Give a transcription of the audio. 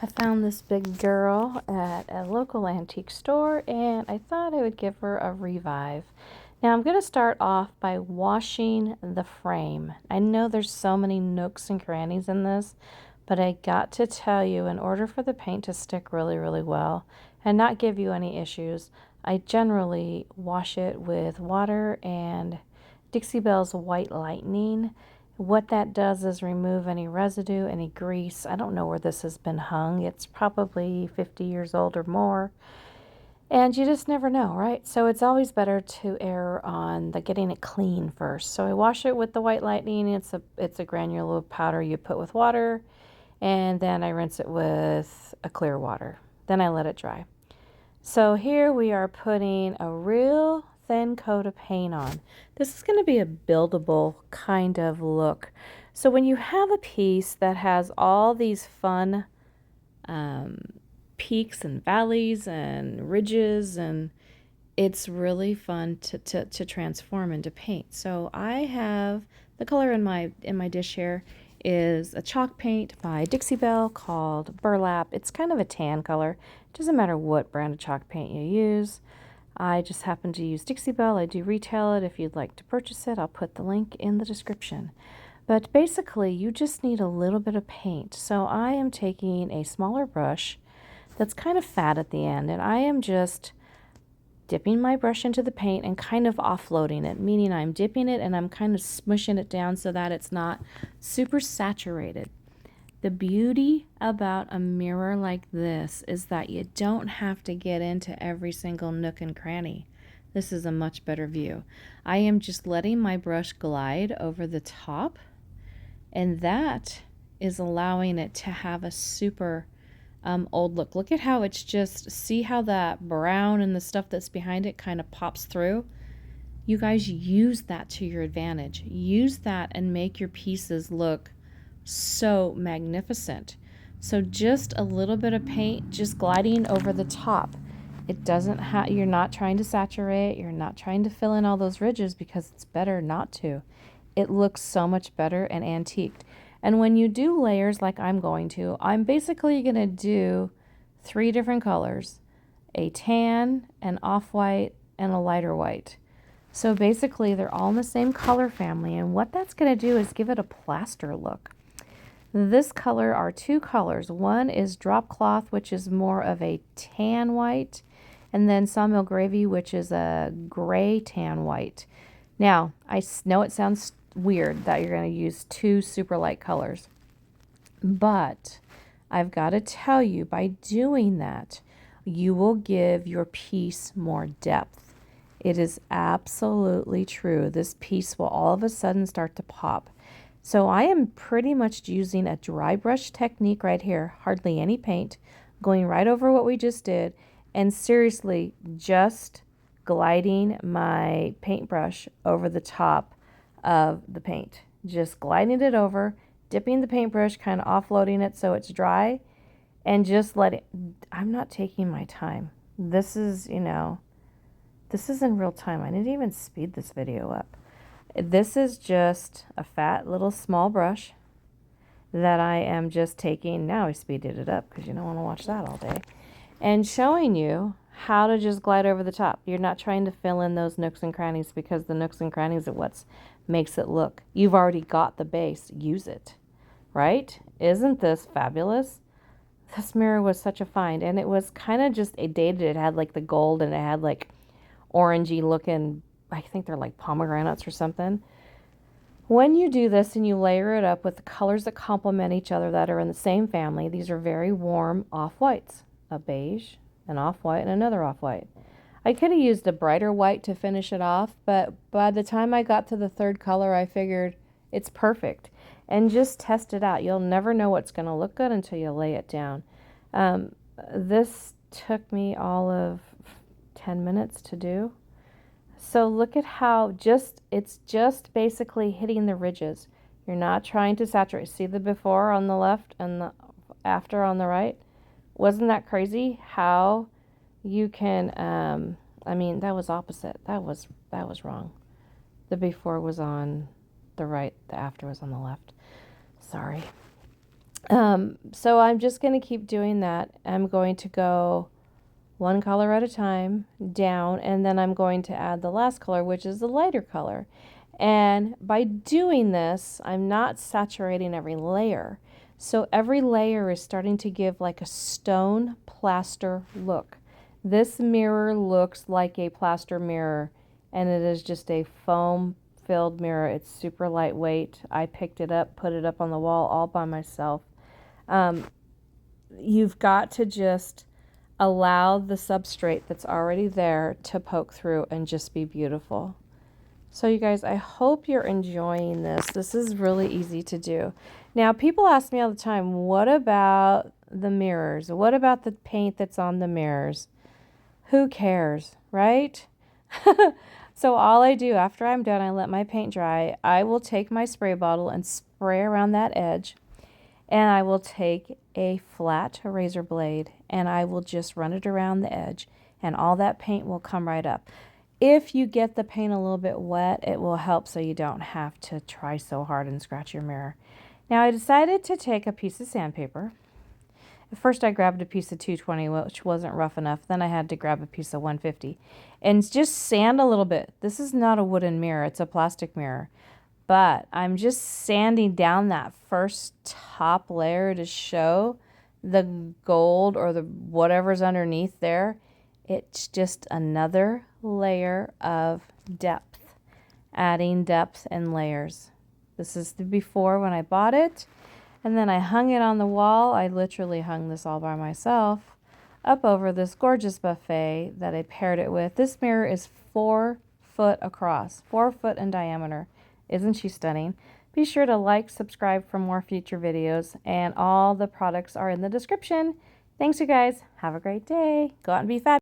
I found this big girl at a local antique store and I thought I would give her a revive. Now I'm going to start off by washing the frame. I know there's so many nooks and crannies in this, but I got to tell you, in order for the paint to stick really, really well and not give you any issues, I generally wash it with water and Dixie Belle's White Lightning. What that does is remove any residue, any grease. I don't know where this has been hung. It's probably 50 years old or more. And you just never know, right? So it's always better to err on the getting it clean first. So I wash it with the White Lightning. It's a granular powder you put with water, and then I rinse it with a clear water. Then I let it dry. So here we are putting a real thin coat of paint on. This is going to be a buildable kind of look. So when you have a piece that has all these fun peaks and valleys and ridges, and it's really fun to transform into paint. So I have the color in my dish here is a chalk paint by Dixie Belle called Burlap. It's kind of a tan color. It doesn't matter what brand of chalk paint you use. I just happen to use Dixie Belle. I do retail it. If you'd like to purchase it, I'll put the link in the description. But basically, you just need a little bit of paint. So I am taking a smaller brush that's kind of fat at the end, and I am just dipping my brush into the paint and kind of offloading it, meaning I'm dipping it and I'm kind of smushing it down so that it's not super saturated. The beauty about a mirror like this is that you don't have to get into every single nook and cranny. This is a much better view. I am just letting my brush glide over the top, and that is allowing it to have a super old look. Look at how it's just, see how that brown and the stuff that's behind it kind of pops through? You guys use that to your advantage. Use that and make your pieces look so magnificent. So just a little bit of paint just gliding over the top. It doesn't have, you're not trying to saturate, you're not trying to fill in all those ridges because it's better not to. It looks so much better and antiqued. And when you do layers like I'm going to, I'm basically going to do 3 different colors: a tan, an off-white, and a lighter white. So basically they're all in the same color family, and what that's going to do is give it a plaster look. This color are 2 colors. One is drop cloth, which is more of a tan white, and then sawmill gravy, which is a gray tan white. Now, I know it sounds weird that you're going to use 2 super light colors, but I've got to tell you, by doing that, you will give your piece more depth. It is absolutely true. This piece will all of a sudden start to pop. So I am pretty much using a dry brush technique right here, hardly any paint, going right over what we just did, and seriously just gliding my paintbrush over the top of the paint. Just gliding it over, dipping the paintbrush, kind of offloading it so it's dry, and just let it, I'm not taking my time. This is, this is in real time. I didn't even speed this video up. This is just a fat little small brush that I am just taking. Now I speeded it up because you don't want to watch that all day. And showing you how to just glide over the top. You're not trying to fill in those nooks and crannies, because the nooks and crannies are what makes it look. You've already got the base. Use it, right? Isn't this fabulous? This mirror was such a find, and it was kind of just a dated. It had like the gold, and it had like orangey looking, I think they're like pomegranates or something. When you do this and you layer it up with the colors that complement each other that are in the same family, these are very warm off-whites. A beige, an off-white, and another off-white. I could have used a brighter white to finish it off, but by the time I got to the 3rd color, I figured it's perfect. And just test it out. You'll never know what's going to look good until you lay it down. This took me all of 10 minutes to do. So look at how it's just basically hitting the ridges. You're not trying to saturate. See the before on the left and the after on the right? Wasn't that crazy how you can, I mean, that was opposite. That was wrong. The before was on the right, the after was on the left. Sorry. So I'm just going to keep doing that. I'm going to go one color at a time down, and then I'm going to add the last color, which is the lighter color. And by doing this, I'm not saturating every layer. So every layer is starting to give like a stone plaster look. This mirror looks like a plaster mirror, and it is just a foam filled mirror. It's super lightweight. I picked it up, put it up on the wall all by myself. Um, you've got to just allow the substrate that's already there to poke through and just be beautiful. So you guys, I hope you're enjoying this. This is really easy to do. Now, people ask me all the time, what about the mirrors? What about the paint that's on the mirrors? Who cares, right? So all I do after I'm done, I let my paint dry. I will take my spray bottle and spray around that edge. And I will take a flat razor blade and I will just run it around the edge, and all that paint will come right up. If you get the paint a little bit wet, it will help so you don't have to try so hard and scratch your mirror. Now I decided to take a piece of sandpaper. At first I grabbed a piece of 220, which wasn't rough enough. Then I had to grab a piece of 150 and just sand a little bit. This is not a wooden mirror, it's a plastic mirror. But I'm just sanding down that first top layer to show the gold or the whatever's underneath there. It's just another layer of depth, adding depth and layers. This is the before when I bought it. And then I hung it on the wall. I literally hung this all by myself up over this gorgeous buffet that I paired it with. This mirror is 4 foot across, 4 foot in diameter. Isn't she stunning? Be sure to like, subscribe for more future videos, and all the products are in the description. Thanks, you guys. Have a great day. Go out and be fabulous.